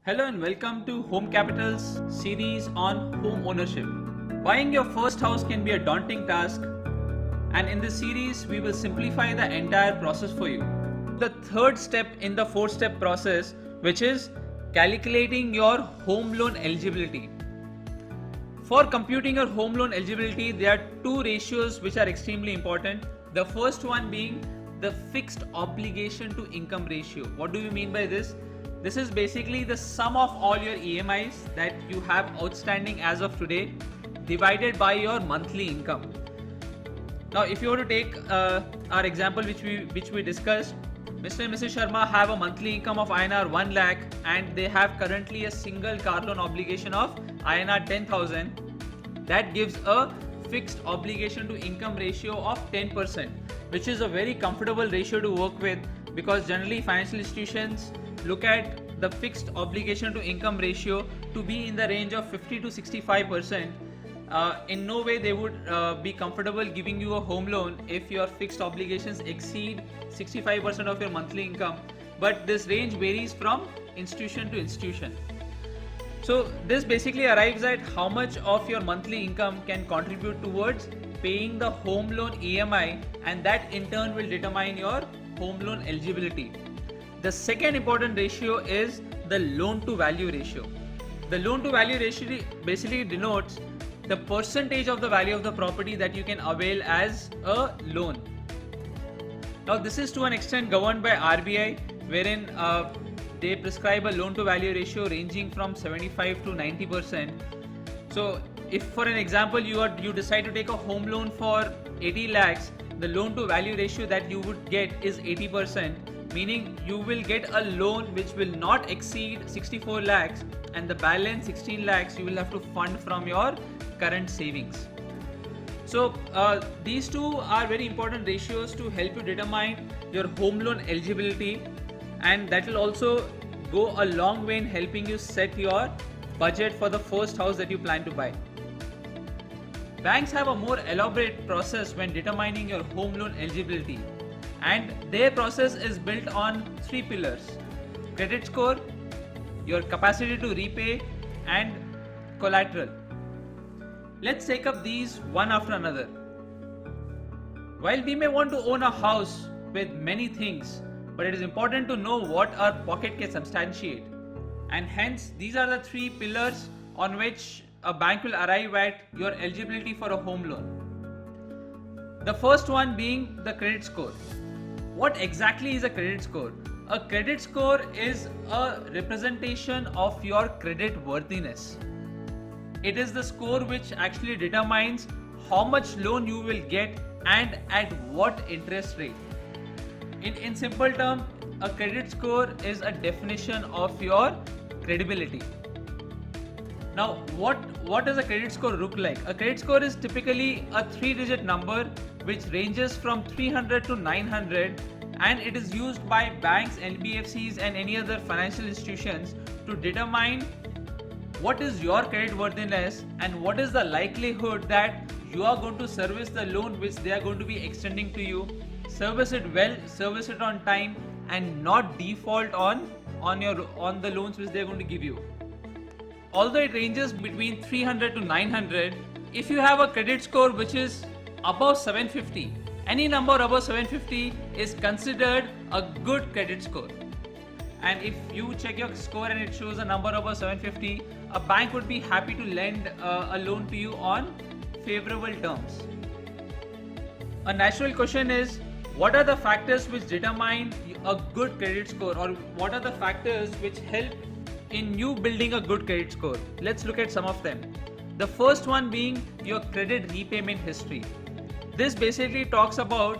Hello and welcome to Home Capital's series on home ownership. Buying your first house can be a daunting task, and in this series, we will simplify the entire process for you. The third step in the four-step process, which is calculating your home loan eligibility. For computing your home loan eligibility, there are two ratios which are extremely important. The first one being the fixed obligation to income ratio. What do you mean by this? This is basically the sum of all your EMIs that you have outstanding as of today divided by your monthly income. Now, if you were to take our example which we discussed, Mr. and Mrs. Sharma have a monthly income of INR 1 lakh and they have currently a single car loan obligation of INR 10,000. That gives a fixed obligation to income ratio of 10%, which is a very comfortable ratio to work with because generally financial institutions look at the fixed obligation to income ratio to be in the range of 50 to 65%. In no way they would be comfortable giving you a home loan if your fixed obligations exceed 65% of your monthly income, but this range varies from institution to institution. So this basically arrives at how much of your monthly income can contribute towards paying the home loan EMI, and that in turn will determine your home loan eligibility. The second important ratio is the loan to value ratio. The loan to value ratio basically denotes the percentage of the value of the property that you can avail as a loan. Now this is to an extent governed by RBI, wherein they prescribe a loan to value ratio ranging from 75 to 90%. So if for an example you decide to take a home loan for 80 lakhs, the loan to value ratio that you would get is 80%. Meaning you will get a loan which will not exceed 64 lakhs and the balance 16 lakhs you will have to fund from your current savings. So these two are very important ratios to help you determine your home loan eligibility, and that will also go a long way in helping you set your budget for the first house that you plan to buy. Banks have a more elaborate process when determining your home loan eligibility, and their process is built on three pillars: credit score, your capacity to repay, and collateral. Let's take up these one after another. While we may want to own a house with many things, but it is important to know what our pocket can substantiate, and hence these are the three pillars on which a bank will arrive at your eligibility for a home loan. The first one being the credit score. What exactly is a credit score? A credit score is a representation of your credit worthiness. It is the score which actually determines how much loan you will get and at what interest rate. In simple terms, a credit score is a definition of your credibility. Now, what does a credit score look like? A credit score is typically a 3-digit number which ranges from 300 to 900, and it is used by banks, NBFCs and any other financial institutions to determine what is your credit worthiness and what is the likelihood that you are going to service the loan which they are going to be extending to you, service it well, service it on time, and not default on the loans which they are going to give you. Although it ranges between 300 to 900, if you have a credit score which is above 750, any number above 750 is considered a good credit score. And if you check your score and it shows a number above 750, a bank would be happy to lend a loan to you on favorable terms. A natural question is, what are the factors which determine a good credit score, or what are the factors which help in you building a good credit score? Let's look at some of them. The first one being your credit repayment history. This basically talks about,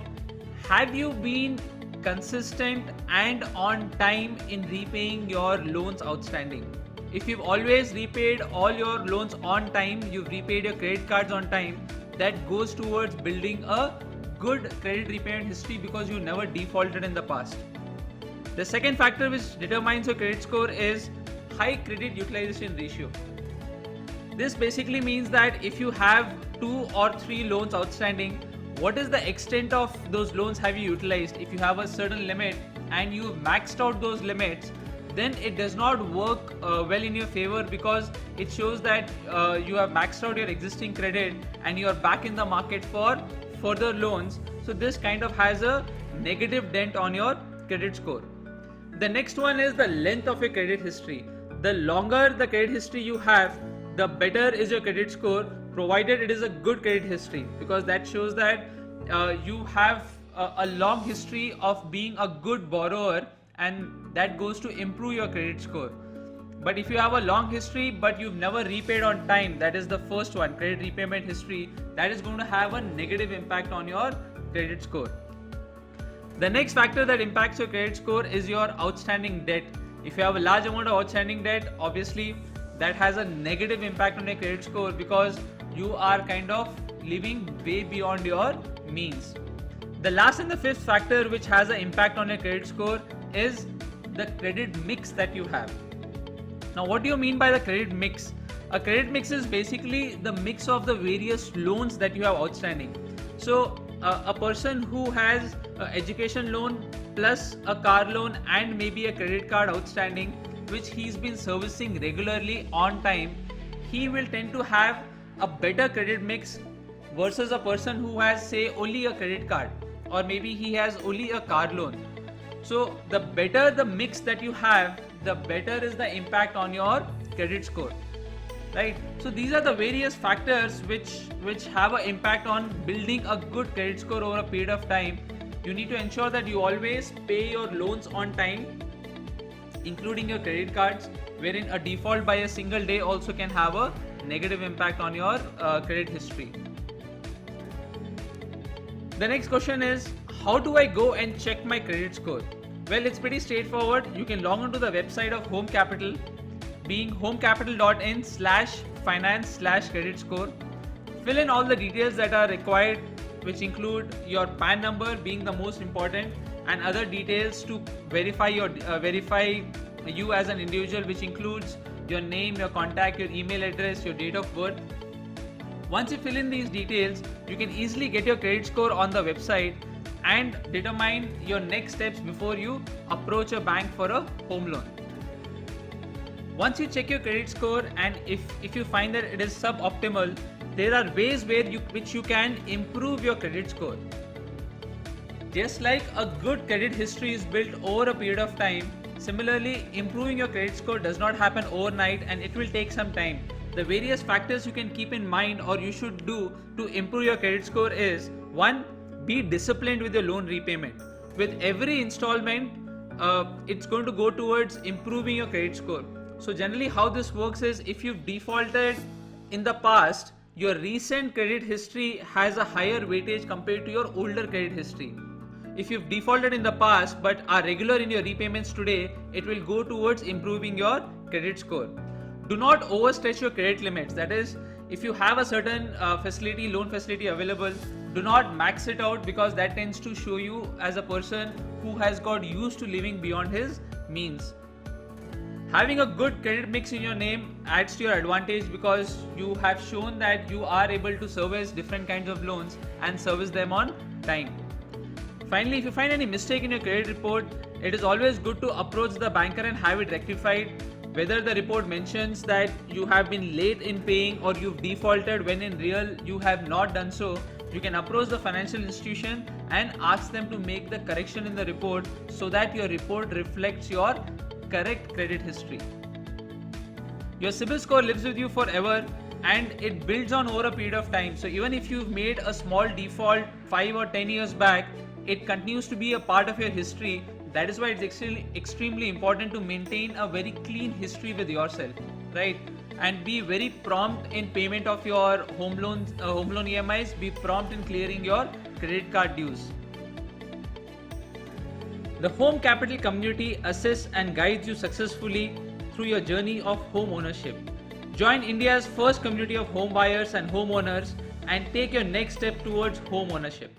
have you been consistent and on time in repaying your loans outstanding? If you've always repaid all your loans on time, you've repaid your credit cards on time, that goes towards building a good credit repayment history because you never defaulted in the past. The second factor which determines your credit score is high credit utilization ratio. This basically means that if you have 2 or 3 loans outstanding, what is the extent of those loans have you utilized? If you have a certain limit and you've maxed out those limits, then it does not work well in your favor, because it shows that you have maxed out your existing credit and you are back in the market for further loans. So this kind of has a negative dent on your credit score. The next one is the length of your credit history. The longer the credit history you have, the better is your credit score, provided it is a good credit history, because that shows that you have a long history of being a good borrower, and that goes to improve your credit score. But if you have a long history but you've never repaid on time, that is the first one, credit repayment history, that is going to have a negative impact on your credit score. The next factor that impacts your credit score is your outstanding debt. If you have a large amount of outstanding debt, obviously that has a negative impact on your credit score, because you are kind of living way beyond your means. The last and the fifth factor which has an impact on your credit score is the credit mix that you have. Now, what do you mean by the credit mix? A credit mix is basically the mix of the various loans that you have outstanding. So a person who has an education loan plus a car loan and maybe a credit card outstanding, which he's been servicing regularly on time, he will tend to have a better credit mix versus a person who has, say, only a credit card, or maybe he has only a car loan. So the better the mix that you have, the better is the impact on your credit score, right? So these are the various factors which have an impact on building a good credit score over a period of time. You need to ensure that you always pay your loans on time, including your credit cards, wherein a default by a single day also can have a negative impact on your credit history. The next question is, how do I go and check my credit score? Well, it's pretty straightforward. You can log on to the website of Home Capital, being homecapital.in/finance/credit score. Fill in all the details that are required, which include your PAN number being the most important, and other details to verify you as an individual, which includes your name, your contact, your email address, your date of birth. Once you fill in these details, you can easily get your credit score on the website and determine your next steps before you approach a bank for a home loan. Once you check your credit score, and if you find that it is suboptimal, there are ways which you can improve your credit score. Just like a good credit history is built over a period of time, similarly, improving your credit score does not happen overnight, and it will take some time. The various factors you can keep in mind or you should do to improve your credit score is: 1. Be disciplined with your loan repayment. With every installment, it's going to go towards improving your credit score. So generally how this works is, if you've defaulted in the past, your recent credit history has a higher weightage compared to your older credit history. If you've defaulted in the past but are regular in your repayments today, it will go towards improving your credit score. Do not overstretch your credit limits. That is, if you have a certain loan facility available, do not max it out, because that tends to show you as a person who has got used to living beyond his means. Having a good credit mix in your name adds to your advantage, because you have shown that you are able to service different kinds of loans and service them on time. Finally, if you find any mistake in your credit report, it is always good to approach the banker and have it rectified. Whether the report mentions that you have been late in paying or you've defaulted when in real you have not done so, you can approach the financial institution and ask them to make the correction in the report so that your report reflects your correct credit history. Your CIBIL score lives with you forever and it builds on over a period of time. So even if you've made a small default 5 or 10 years back, it continues to be a part of your history. That is why it's extremely important to maintain a very clean history with yourself, right? And be very prompt in payment of your home loan EMIs. Be prompt in clearing your credit card dues. The Home Capital community assists and guides you successfully through your journey of home ownership. Join India's first community of home buyers and homeowners and take your next step towards home ownership.